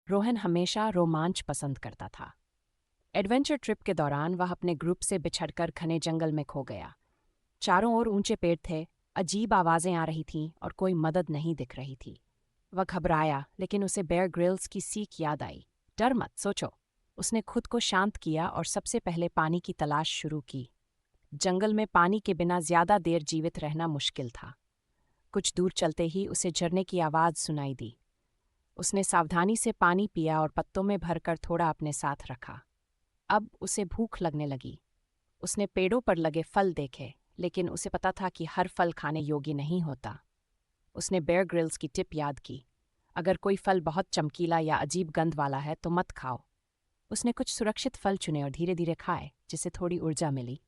रोहन हमेशा रोमांच पसंद करता था। एडवेंचर ट्रिप के दौरान वह अपने ग्रुप से बिछड़कर घने जंगल में खो गया। चारों ओर ऊंचे पेड़ थे, अजीब आवाजें आ रही थीं और कोई मदद नहीं दिख रही थी। वह घबराया, लेकिन उसे बेयर ग्रिल्स की सीख याद आई। डर मत, सोचो। उसने खुद को शांत किया और सबसे पहले पानी की तलाश शुरू की। जंगल में पानी के बिना ज्यादा देर जीवित रहना मुश्किल था। कुछ दूर चलते ही उसे झरने की आवाज सुनाई दी। उसने सावधानी से पानी पिया और पत्तों में भरकर थोड़ा अपने साथ रखा। अब उसे भूख लगने लगी। उसने पेड़ों पर लगे फल देखे, लेकिन उसे पता था कि हर फल खाने योग्य नहीं होता। उसने बेयर ग्रिल्स की टिप याद की, अगर कोई फल बहुत चमकीला या अजीब गंध वाला है तो मत खाओ। उसने कुछ सुरक्षित फल चुने और धीरे धीरे खाए, जिससे थोड़ी ऊर्जा मिली।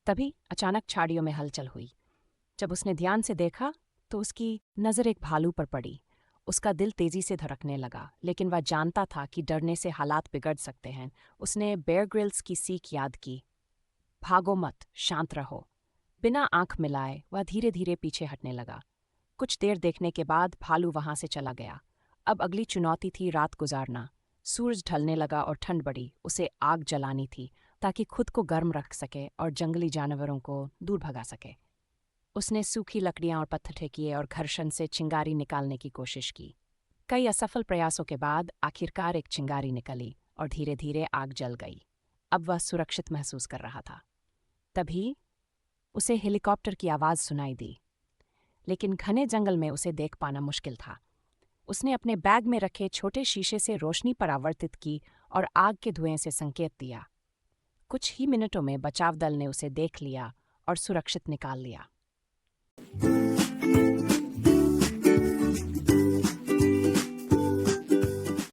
तभी अचानक झाड़ियों में हलचल हुई। जब उसने ध्यान से देखा तो उसकी नज़र एक भालू पर पड़ी। उसका दिल तेजी से धड़कने लगा, लेकिन वह जानता था कि डरने से हालात बिगड़ सकते हैं। उसने बेयर ग्रिल्स की सीख याद की, भागो मत, शांत रहो। बिना आंख मिलाए वह धीरे धीरे पीछे हटने लगा। कुछ देर देखने के बाद भालू वहां से चला गया। अब अगली चुनौती थी रात गुजारना। सूरज ढलने लगा और ठंड बढ़ी। उसे आग जलानी थी ताकि खुद को गर्म रख सके और जंगली जानवरों को दूर भगा सके। उसने सूखी लकड़ियां और पत्थर किए और घर्षण से चिंगारी निकालने की कोशिश की। कई असफल प्रयासों के बाद आखिरकार एक चिंगारी निकली और धीरे धीरे आग जल गई। अब वह सुरक्षित महसूस कर रहा था। तभी उसे हेलीकॉप्टर की आवाज़ सुनाई दी, लेकिन घने जंगल में उसे देख पाना मुश्किल था। उसने अपने बैग में रखे छोटे शीशे से रोशनी परावर्तित की और आग के धुएं से संकेत दिया। कुछ ही मिनटों में बचाव दल ने उसे देख लिया और सुरक्षित निकाल लिया।